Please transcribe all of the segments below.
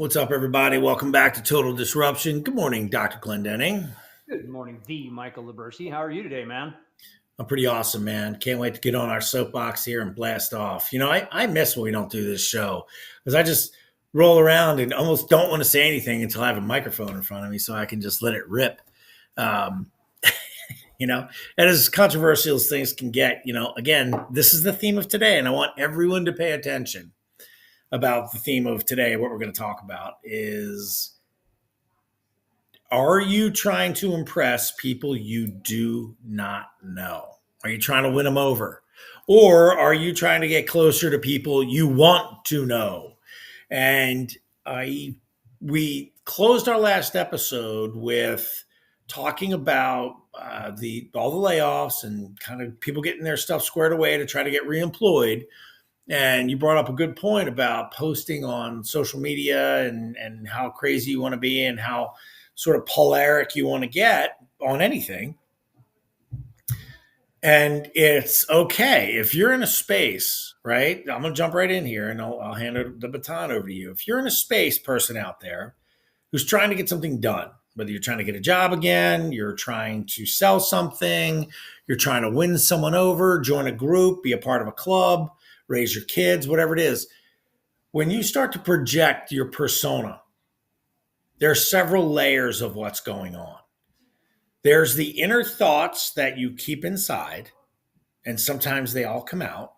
What's up, everybody? Welcome back to Total Disruption. Good morning, Dr. Clendenning. Good morning, the Michael How are you today, man? I'm pretty awesome, man. Can't wait to get on our soapbox here and blast off. I miss when we don't do this show because I just roll around and almost don't want to say anything until I have a microphone in front of me so I can just let it rip. Um, and as controversial as things can get, again, this is the theme of today, and I want everyone to pay attention about the theme of today. What we're going to talk about is, are you trying to impress people you do not know? Are you trying to win them over? Or are you trying to get closer to people you want to know? And we closed our last episode with talking about all the layoffs and kind of people getting their stuff squared away to try to get reemployed. And you brought up a good point about posting on social media and how crazy you want to be and how sort of polaric you want to get on anything. And it's okay if you're in a space, right? I'm going to jump right in here and I'll hand the baton over to you. If you're in a space person out there who's trying to get something done, whether you're trying to get a job again, you're trying to sell something, you're trying to win someone over, join a group, be a part of a club, raise your kids, whatever it is, when you start to project your persona, there are several layers of what's going on. There's the inner thoughts that you keep inside, and sometimes they all come out.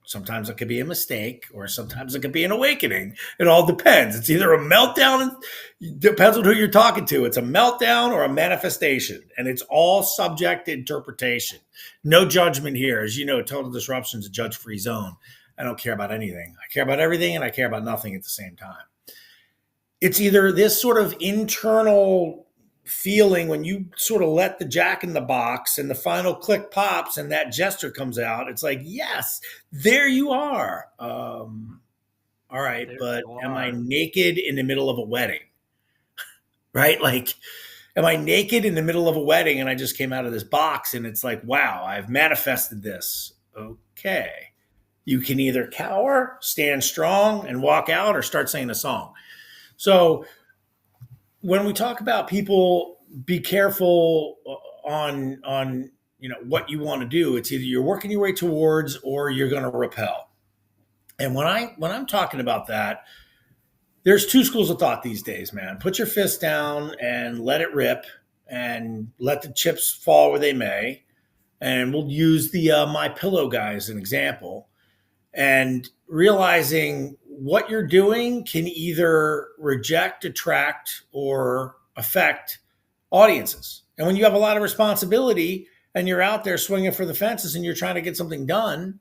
Sometimes it could be a mistake, or sometimes it could be an awakening. It all depends. It's either a meltdown, it depends on who you're talking to. It's a meltdown or a manifestation, and it's all subject to interpretation. No judgment here. As you know, Total Disruption is a judge-free zone. I don't care about anything. I care about everything, and I care about nothing at the same time. It's either this sort of internal feeling when you sort of let the jack in the box and the final click pops and that gesture comes out. It's like, yes, there you are. All right, There but you am I are. naked in the middle of a wedding? Right? Like, am I naked in the middle of a wedding and I just came out of this box and it's like, wow, I've manifested this. Okay. You can either cower, stand strong, and walk out, or start singing a song. So when we talk about people, be careful on what you want to do. It's either you're working your way towards or you're going to repel. And when I'm talking about that, there's two schools of thought these days, man. Put your fist down and let it rip, and let the chips fall where they may. And we'll use the My Pillow guy as an example. And realizing what you're doing can either reject, attract, or affect audiences. And when you have a lot of responsibility and you're out there swinging for the fences and you're trying to get something done,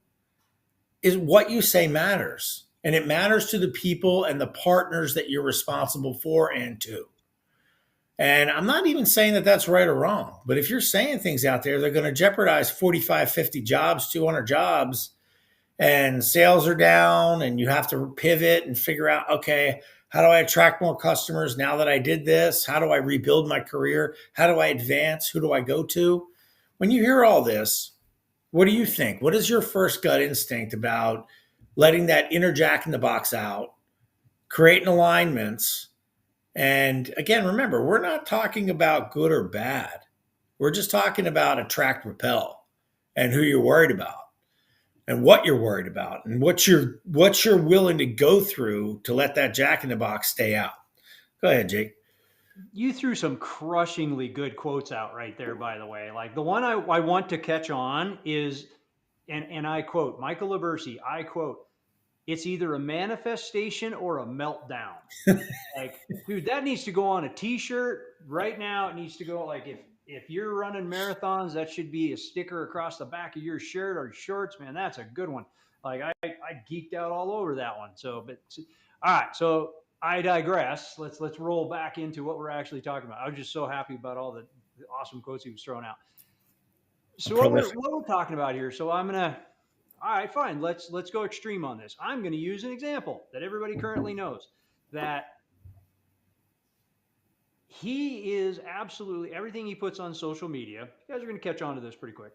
is what you say matters. And it matters to the people and the partners that you're responsible for and to. And I'm not even saying that that's right or wrong, but if you're saying things out there, they're going to jeopardize 45, 50 jobs, 200 jobs, and sales are down and you have to pivot and figure out, okay, how do I attract more customers now that I did this? How do I rebuild my career? How do I advance? Who do I go to? When you hear all this, what do you think? What is your first gut instinct about letting that inner jack in the box out, creating alignments? And again, remember, we're not talking about good or bad. We're just talking about attract, repel, and who you're worried about and what you're worried about and what you're willing to go through to let that jack in the box stay out. Go ahead, Jake. You threw some crushingly good quotes out right there, by the way. Like the one I want to catch on is, and I quote, Michael Libercci, I quote, it's either a manifestation or a meltdown. Like, dude, that needs to go on a t-shirt right now. It needs to go, like, if you're running marathons, that should be a sticker across the back of your shirt or shorts, man. That's a good one. Like I geeked out all over that one. So, but all right, so I digress. Let's roll back into what we're actually talking about. I was just so happy about all the awesome quotes he was throwing out. I'm So prolific. what we're talking about here. So I'm gonna, all right, fine. Let's go extreme on this. I'm gonna use an example that everybody currently knows, that he is absolutely everything he puts on social media. You guys are going to catch on to this pretty quick.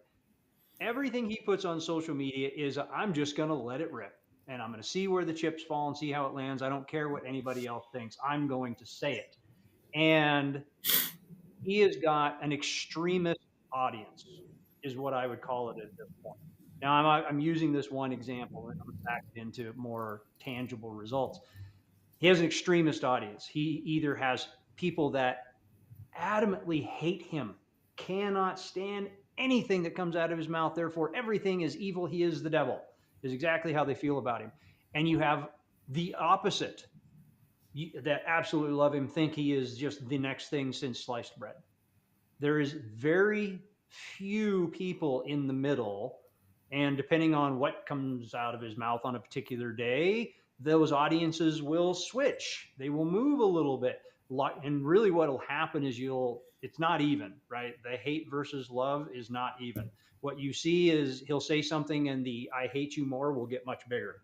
Everything he puts on social media is I'm just going to let it rip. and I'm going to see where the chips fall and see how it lands. I don't care what anybody else thinks. I'm going to say it. And he has got an extremist audience, is what I would call it at this point. Now, I'm using this one example, and I'm back into more tangible results. He has an extremist audience. He either has people that adamantly hate him, cannot stand anything that comes out of his mouth, therefore everything is evil, he is the devil, is exactly how they feel about him. And you have the opposite, that absolutely love him, think he is just the next thing since sliced bread. There is very few people in the middle, and depending on what comes out of his mouth on a particular day, those audiences will switch. They will move a little bit. And really what will happen is it's not even, right? The hate versus love is not even. What you see is he'll say something and the I hate you more will get much bigger.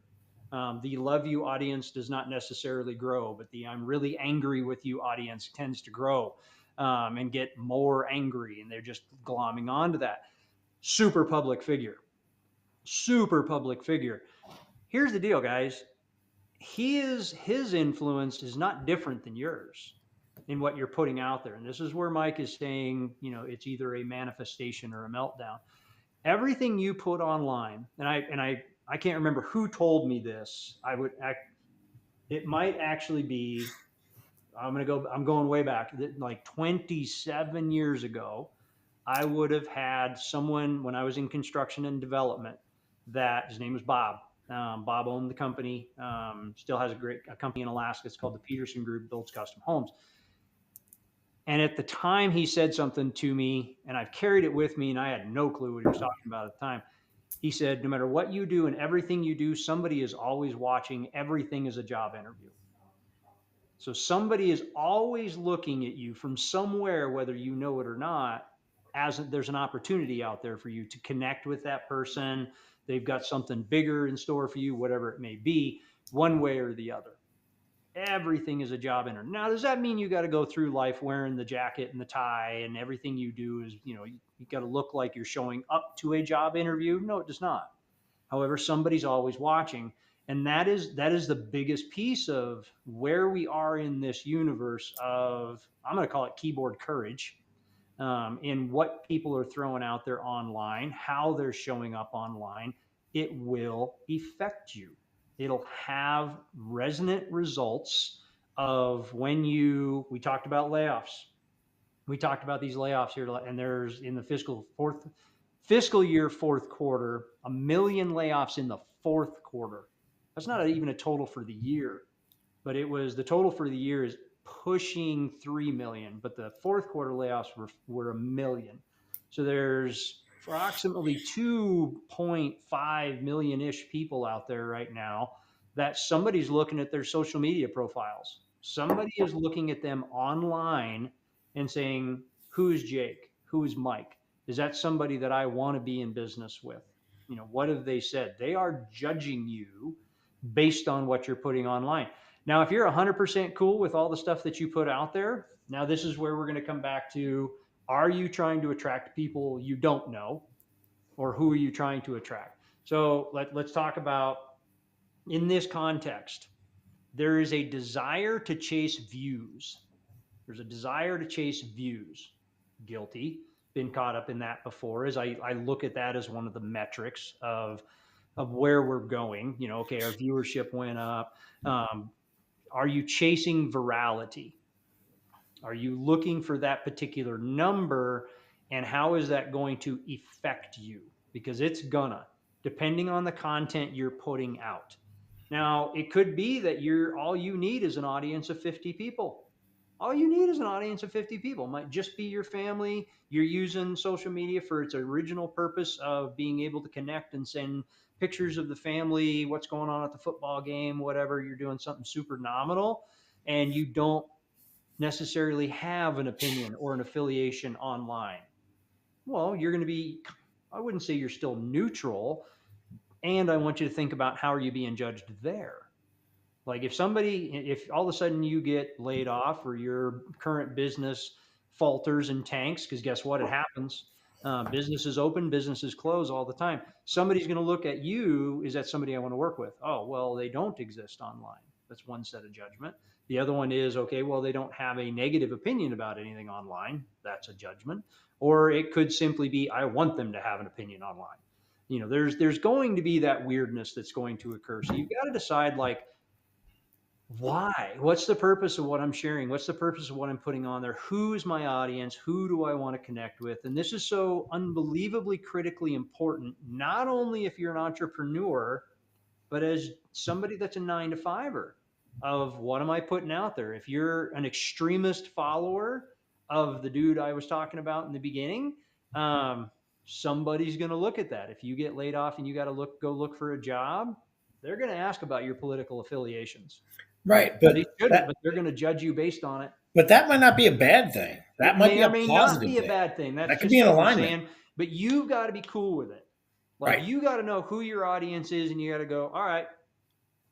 The love you audience does not necessarily grow, but the I'm really angry with you audience tends to grow, and get more angry, and they're just glomming onto that. Super public figure. Super public figure. Here's the deal, guys. His influence is not different than yours in what you're putting out there. And this is where Mike is saying, it's either a manifestation or a meltdown. Everything you put online, and I can't remember who told me this. It might actually be, I'm going way back, like 27 years ago. I would have had someone when I was in construction and development, that his name was Bob. Bob owned the company, still has a company in Alaska. It's called the Peterson Group, builds custom homes. And at the time he said something to me, and I've carried it with me, and I had no clue what he was talking about at the time. He said, no matter what you do and everything you do, somebody is always watching. Everything is a job interview. So somebody is always looking at you from somewhere, whether you know it or not, as there's an opportunity out there for you to connect with that person. They've got something bigger in store for you, whatever it may be, one way or the other. Everything is a job interview. Now, does that mean you got to go through life wearing the jacket and the tie and everything you do is, you got to look like you're showing up to a job interview? No, it does not. However, somebody's always watching. And that is the biggest piece of where we are in this universe of, I'm going to call it keyboard courage, in what people are throwing out there online, how they're showing up online. It will affect you. It'll have resonant results of we talked about layoffs. We talked about these layoffs here, and there's in the fiscal year fourth quarter, 1 million layoffs in the fourth quarter. That's not even a total for the year, but the total for the year is pushing 3 million, but the fourth quarter layoffs were 1 million. So there's approximately 2.5 million-ish people out there right now that somebody's looking at their social media profiles. Somebody is looking at them online and saying, who's Jake? Who's Mike? Is that somebody that I want to be in business with? What have they said? They are judging you based on what you're putting online. Now, if you're 100% cool with all the stuff that you put out there, now this is where we're going to come back to, are you trying to attract people you don't know, or who are you trying to attract? So let's talk about, in this context, there is a desire to chase views. There's a desire to chase views. Guilty. Been caught up in that before, as I look at that as one of the metrics of where we're going. Okay, our viewership went up. Are you chasing virality? Are you looking for that particular number, and how is that going to affect you? Because it's gonna, depending on the content you're putting out. Now, it could be that all you need is an audience of 50 people. All you need is an audience of 50 people. It might just be your family. You're using social media for its original purpose of being able to connect and send pictures of the family, what's going on at the football game, whatever. You're doing something super nominal, and you don't necessarily have an opinion or an affiliation online. Well, you're going to be, I wouldn't say you're still neutral. And I want you to think about, how are you being judged there? Like if all of a sudden you get laid off, or your current business falters and tanks, because guess what? It happens. Businesses open, businesses close all the time. Somebody's going to look at you. Is that somebody I want to work with? Oh, well, they don't exist online. That's one set of judgment. The other one is, okay, well, they don't have a negative opinion about anything online. That's a judgment. Or it could simply be, I want them to have an opinion online. There's going to be that weirdness that's going to occur. So you've got to decide, like, why? What's the purpose of what I'm sharing? What's the purpose of what I'm putting on there? Who's my audience? Who do I want to connect with? And this is so unbelievably critically important, not only if you're an entrepreneur, but as somebody that's a 9 to 5er, of what am I putting out there? If you're an extremist follower of the dude I was talking about in the beginning, somebody's going to look at that. If you get laid off and you got to go look for a job, they're going to ask about your political affiliations. Right. They shouldn't, but they're going to judge you based on it. But that might not be a bad thing. That It might be may or a may not positive be a thing. bad thing. That's That could just be an what we're alignment. saying. But you've got to be cool with it. Like, Right. you got to know who your audience is, and you got to go, all right,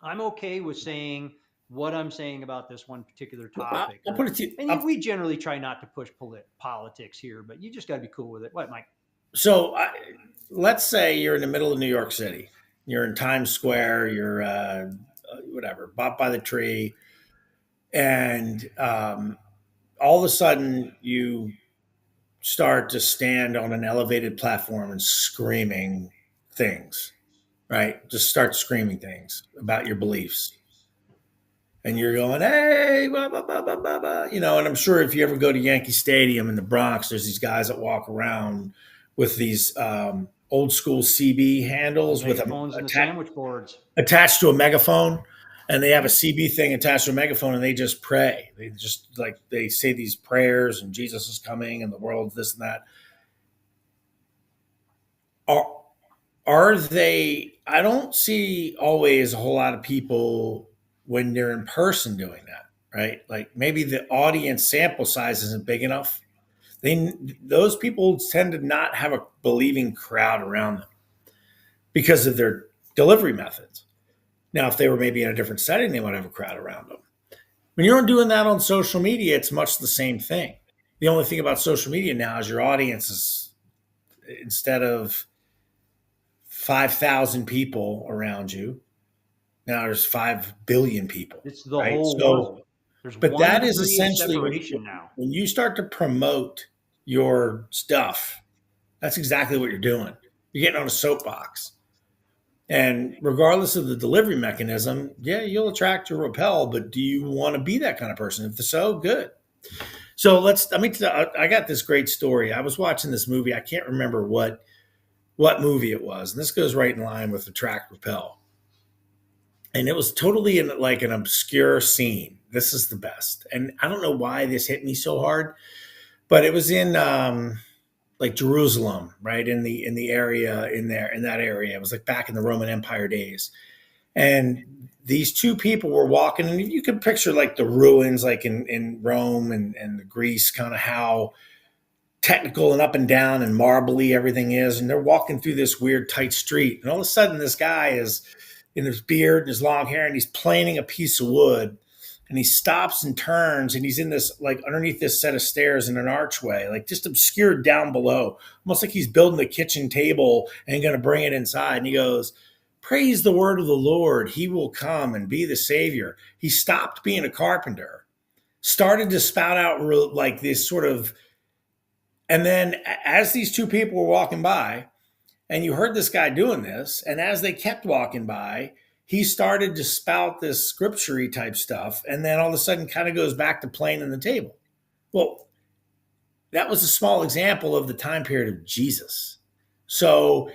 I'm okay with saying what I'm saying about this one particular topic. I'll put it to you. And we generally try not to push politics here, but you just got to be cool with it. What, Mike? So let's say you're in the middle of New York City. You're in Times Square. You're whatever, bought by the tree. And all of a sudden you start to stand on an elevated platform and screaming things, right? Just start screaming things about your beliefs. And you're going, hey, blah, blah, blah, blah, blah, blah. And I'm sure if you ever go to Yankee Stadium in the Bronx, there's these guys that walk around with these old school CB handles with the sandwich boards attached to a megaphone. And they have a CB thing attached to a megaphone, and they just pray. They just they say these prayers, and Jesus is coming, and the world's this and that. Are they? I don't see always a whole lot of people when they're in person doing that, right? Like maybe the audience sample size isn't big enough. Those people tend to not have a believing crowd around them because of their delivery methods. Now, if they were maybe in a different setting, they might have a crowd around them. When you're doing that on social media, it's much the same thing. The only thing about social media now is your audience is, instead of 5,000 people around you, now there's 5 billion people. It's the whole world. But that is essentially when you start to promote your stuff, that's exactly what you're doing. You're getting on a soapbox. And regardless of the delivery mechanism, yeah, you'll attract your repel, but do you want to be that kind of person? If so, good. So I got this great story. I was watching this movie. I can't remember what movie it was. And this goes right in line with attract repel. And it was totally in like an obscure scene. This is the best. And I don't know why this hit me so hard, but it was in like Jerusalem, right? In the area in that area. It was like back in the Roman Empire days. And these two people were walking, and you can picture like the ruins, like in Rome and the Greece, kind of how technical and up and down and marbly everything is. And they're walking through this weird tight street. And all of a sudden this guy is in his beard and his long hair, and he's planing a piece of wood. And he stops and turns, and he's in this, like underneath this set of stairs in an archway, like just obscured down below, almost like he's building a kitchen table and going to bring it inside. And he goes, praise the word of the Lord. He will come and be the savior. He stopped being a carpenter, started to spout out like this sort of, and then as these two people were walking by, and you heard this guy doing this, and as they kept walking by, he started to spout this scripture-y type stuff, and then all of a sudden kind of goes back to playing in the table. Well, that was a small example of the time period of Jesus. So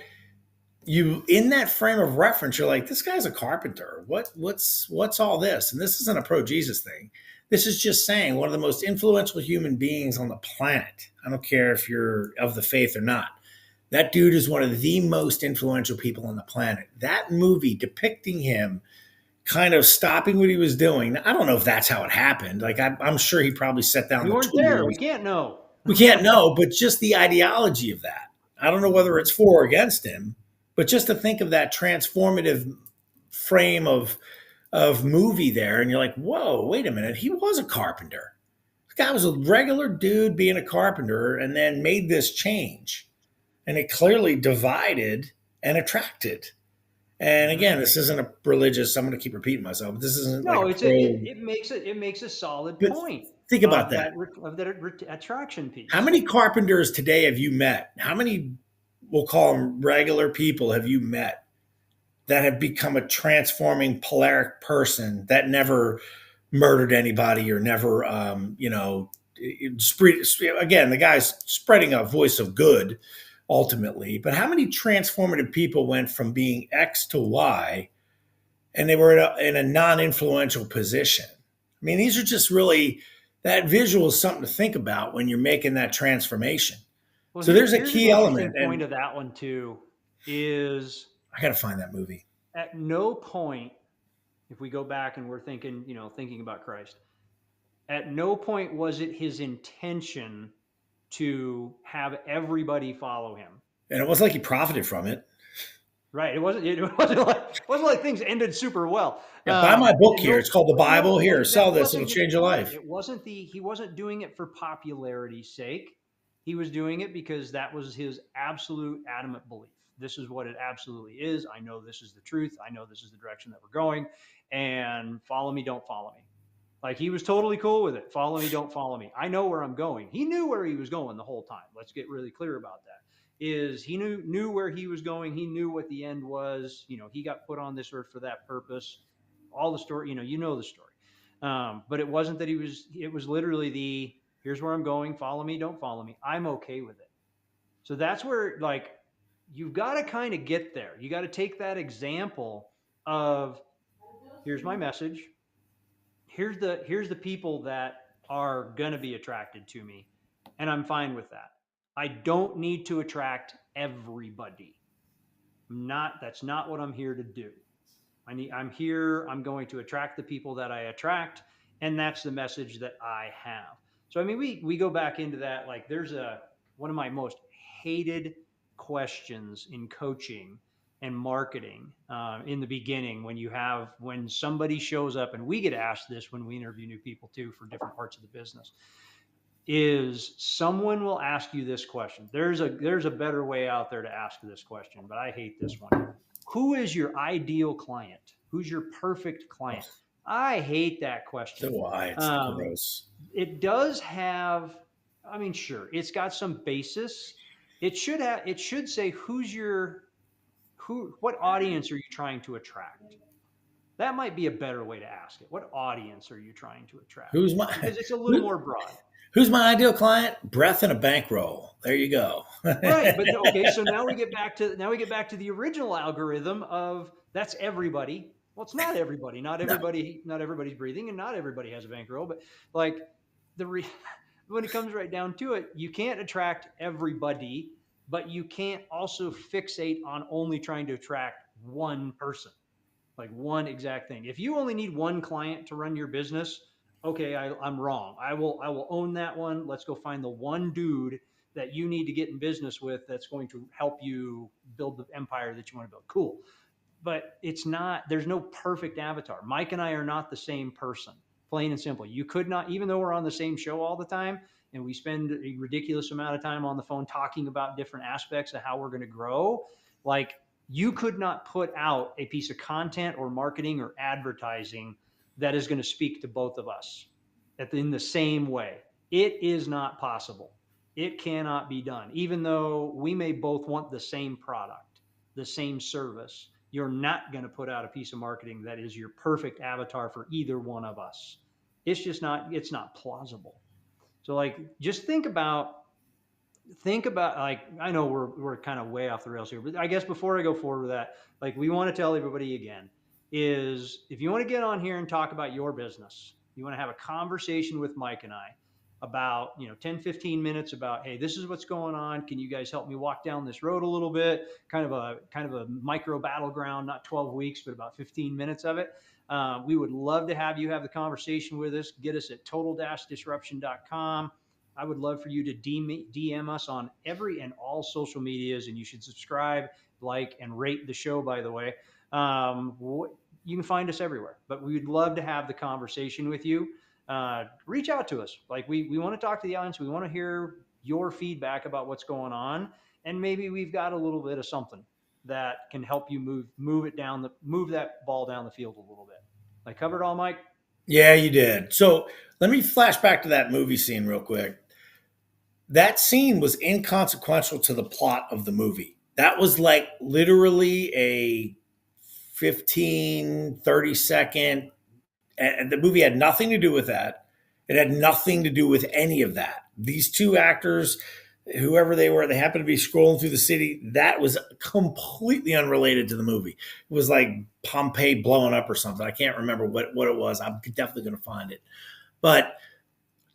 you, in that frame of reference, you're like, this guy's a carpenter. What's all this? And this isn't a pro-Jesus thing. This is just saying one of the most influential human beings on the planet. I don't care if you're of the faith or not. That dude is one of the most influential people on the planet. That movie depicting him kind of stopping what he was doing. I don't know if that's how it happened. Like I'm sure he probably sat down. We weren't there. We can't know. We can't know, but just the ideology of that. I don't know whether it's for or against him, but just to think of that transformative frame of movie there, and you're like, whoa, wait a minute. He was a carpenter. This guy was a regular dude being a carpenter and then made this change. and it clearly divided and attracted. And Mm-hmm. again, this isn't a religious. I'm going to keep repeating myself, but this isn't like No, a it's pro. it makes a solid But point think about that. of that attraction How piece. many carpenters today have you met? How many, we'll call them regular people, have you met that have become a transforming polaric person that never murdered anybody or never, again, the guy's spreading a voice of good ultimately. But how many transformative people went from being X to Y and they were in a non-influential position? I mean, these are just really, that visual is something to think about when you're making that transformation. Well, So there's a here's an key interesting element, point and of that one too, is I got to find that movie. at no point, if we go back and we're thinking, thinking about Christ, at no point was it his intention to have everybody follow him. And it wasn't like he profited from it. Right. It wasn't like things ended super well. Yeah, buy my book here. No, It's called The no, Bible. Here, that sell this. It'll wasn't his change your point. life. He wasn't doing it for popularity's sake. He was doing it because that was his absolute adamant belief. This is what it absolutely is. I know this is the truth. I know this is the direction that we're going. And follow me, don't follow me. Like he was totally cool with it. Follow me, don't follow me. I know where I'm going. He knew where he was going the whole time. Let's get really clear about that. Is he knew where he was going. He knew what the end was. He got put on this earth for that purpose. All the story, you know the story. But it wasn't that it was literally here's where I'm going. Follow me, don't follow me. I'm okay with it. So that's where you've got to kind of get there. You got to take that example of here's my message. Here's the people that are going to be attracted to me, and I'm fine with that. I don't need to attract everybody. That's not what I'm here to do. I'm going to attract the people that I attract, and that's the message that I have. So I mean, we go back into that. Like there's one of my most hated questions in coaching and marketing in the beginning when somebody shows up, and we get asked this when we interview new people too for different parts of the business, is someone will ask you this question. There's a better way out there to ask this question, but I hate this one. Who is your ideal client? Who's your perfect client? I hate that question. So why? It's gross. It does have, I mean, sure, it's got some basis. It should say what audience are you trying to attract? That might be a better way to ask it. What audience are you trying to attract? Because it's a little more broad. Who's my ideal client? Breath and a bankroll. There you go. Right, but okay, so now we get back to the original algorithm of that's everybody. Well, it's not everybody. Not everybody's breathing, and not everybody has a bankroll. But like when it comes right down to it, you can't attract everybody, but you can't also fixate on only trying to attract one person, like one exact thing. If you only need one client to run your business, okay, I'm wrong. I will own that one. Let's go find the one dude that you need to get in business with that's going to help you build the empire that you want to build. Cool. But there's no perfect avatar. Mike and I are not the same person, plain and simple. You could not, even though we're on the same show all the time and we spend a ridiculous amount of time on the phone talking about different aspects of how we're going to grow, like you could not put out a piece of content or marketing or advertising that is going to speak to both of us in the same way. It is not possible. It cannot be done. Even though we may both want the same product, the same service, you're not going to put out a piece of marketing that is your perfect avatar for either one of us. It's not plausible. So like, just think about like, I know we're kind of way off the rails here, but I guess before I go forward with that, like we want to tell everybody again is if you want to get on here and talk about your business, you want to have a conversation with Mike and I about 10 15 minutes about, hey, this is what's going on, can you guys help me walk down this road a little bit, kind of a micro battleground, not 12 weeks but about 15 minutes of it. We would love to have you have the conversation with us. Get us at total-disruption.com. I would love for you to DM us on every and all social medias, and you should subscribe, like, and rate the show, by the way. You can find us everywhere, but we'd love to have the conversation with you. Reach out to us. Like we want to talk to the audience. We want to hear your feedback about what's going on. And maybe we've got a little bit of something that can help you move that ball down the field a little bit. I covered all, Mike. Yeah, you did. So let me flash back to that movie scene real quick. That scene was inconsequential to the plot of the movie. That was like literally a 15, 30-second, and the movie had nothing to do with that. It had nothing to do with any of that. These two actors, whoever they were, they happened to be scrolling through the city. That was completely unrelated to the movie. It was like Pompeii blowing up or something. I can't remember what it was. I'm definitely going to find it. But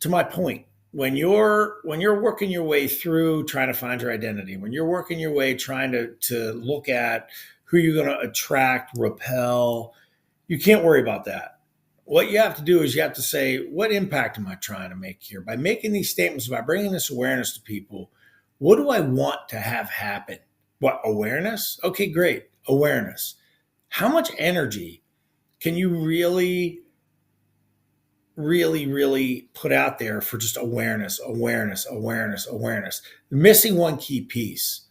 to my point, when you're working your way through trying to find your identity, when you're working your way trying to look at who you're going to attract, repel, you can't worry about that. What you have to do is you have to say, what impact am I trying to make here? By making these statements, by bringing this awareness to people, what do I want to have happen? What, awareness? Okay, great. Awareness. How much energy can you really put out there for just awareness, awareness, awareness, awareness? Missing one key piece: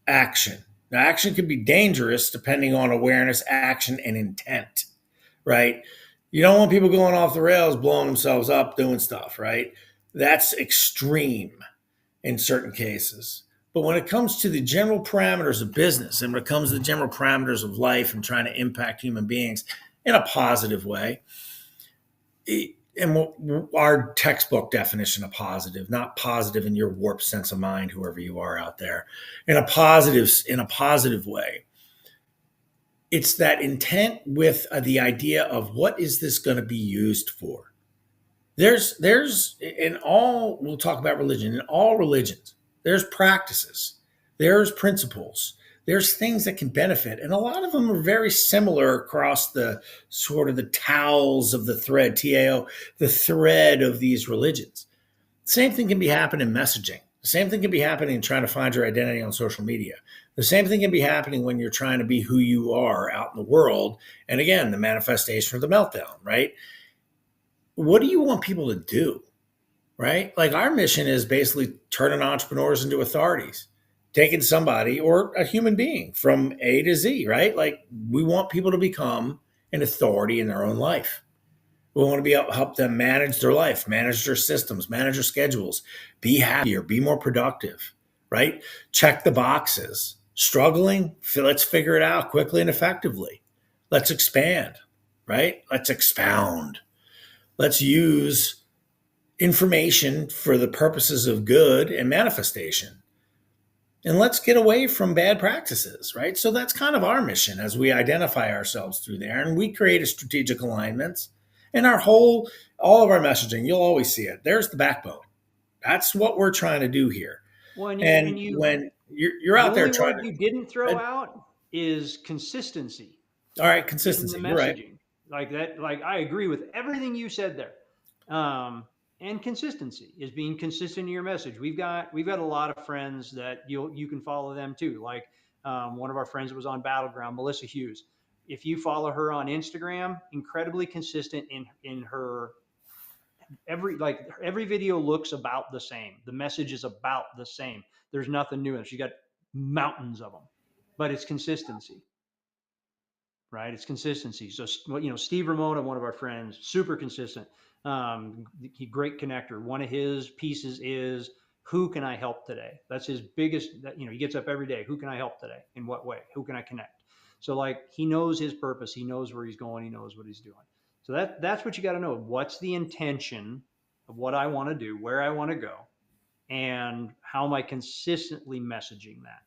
action. Now, action can be dangerous depending on awareness, action, and intent, right? You don't want people going off the rails, blowing themselves up, doing stuff, right? That's extreme in certain cases. But when it comes to the general parameters of business and when it comes to the general parameters of life and trying to impact human beings in a positive way, and our textbook definition of positive, not positive in your warped sense of mind, whoever you are out there, in a positive way, it's that intent with the idea of what is this going to be used for. There's in all, we'll talk about religion, in all religions, there's practices, there's principles, there's things that can benefit. And a lot of them are very similar across the sort of the towels of the thread, TAO, the thread of these religions. Same thing can be happening in messaging. The same thing can be happening in trying to find your identity on social media. The same thing can be happening when you're trying to be who you are out in the world. And again, the manifestation of the meltdown, right? What do you want people to do, right? Like our mission is basically turning entrepreneurs into authorities, taking somebody or a human being from A to Z, right? Like we want people to become an authority in their own life. We want to be able to help them manage their life, manage their systems, manage their schedules, be happier, be more productive, right? Check the boxes. Struggling, let's figure it out quickly and effectively. Let's expand, right? Let's expound. Let's use information for the purposes of good and manifestation. And let's get away from bad practices, right? So that's kind of our mission as we identify ourselves through there. And we create a strategic alignments. And all of our messaging, you'll always see it. There's the backbone. That's what we're trying to do here. Well, And when you're the out there only trying word to, you didn't throw out is consistency all right, in the consistency. You're right. messaging. Like that, like I agree with everything you said there. And consistency is being consistent in your message. We've got a lot of friends that you can follow them too. Like one of our friends was on Battleground, Melissa Hughes. If you follow her on Instagram, incredibly consistent in her every video looks about the same. The message is about the same. There's nothing new in it. She got mountains of them, but it's consistency, right? It's consistency. So Steve Ramona, one of our friends, super consistent. Great connector. One of his pieces is, who can I help today? That's his biggest. He gets up every day. Who can I help today? In what way? Who can I connect? So like he knows his purpose. He knows where he's going. He knows what he's doing. So that's what you got to know. What's the intention of what I want to do, where I want to go, and how am I consistently messaging that?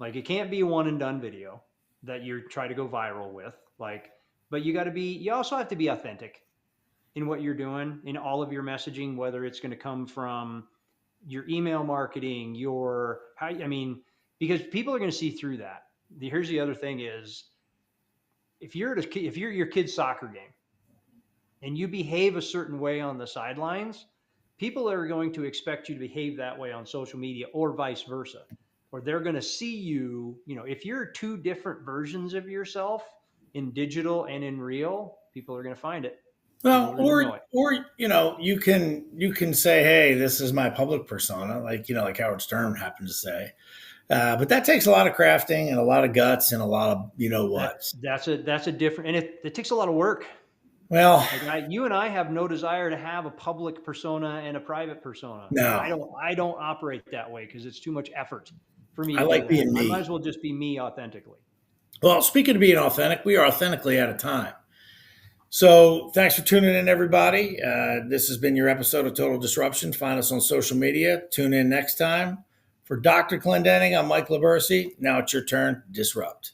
Like it can't be a one and done video that you're trying to go viral with. But you also have to be authentic in what you're doing in all of your messaging, whether it's going to come from your email marketing, because people are going to see through that. Here's the other thing is, if you're your kid's soccer game and you behave a certain way on the sidelines, people are going to expect you to behave that way on social media or vice versa. Or they're going to see you, if you're two different versions of yourself in digital and in real, people are going to find it. You Well, don't really know it. you can say, hey, this is my public persona, like Howard Stern happened to say. But that takes a lot of crafting and a lot of guts and a lot of what. That's a different, and it takes a lot of work. Well, Like you and I have no desire to have a public persona and a private persona. no, I don't operate that way because it's too much effort for me I to do like that. being I might me. as well just be me authentically. Well, speaking of being authentic, we are authentically out of time. So thanks for tuning in, everybody. This has been your episode of Total Disruption. Find us on social media. Tune in next time. For Dr. Clendenning, I'm Mike Libercci. Now it's your turn. Disrupt.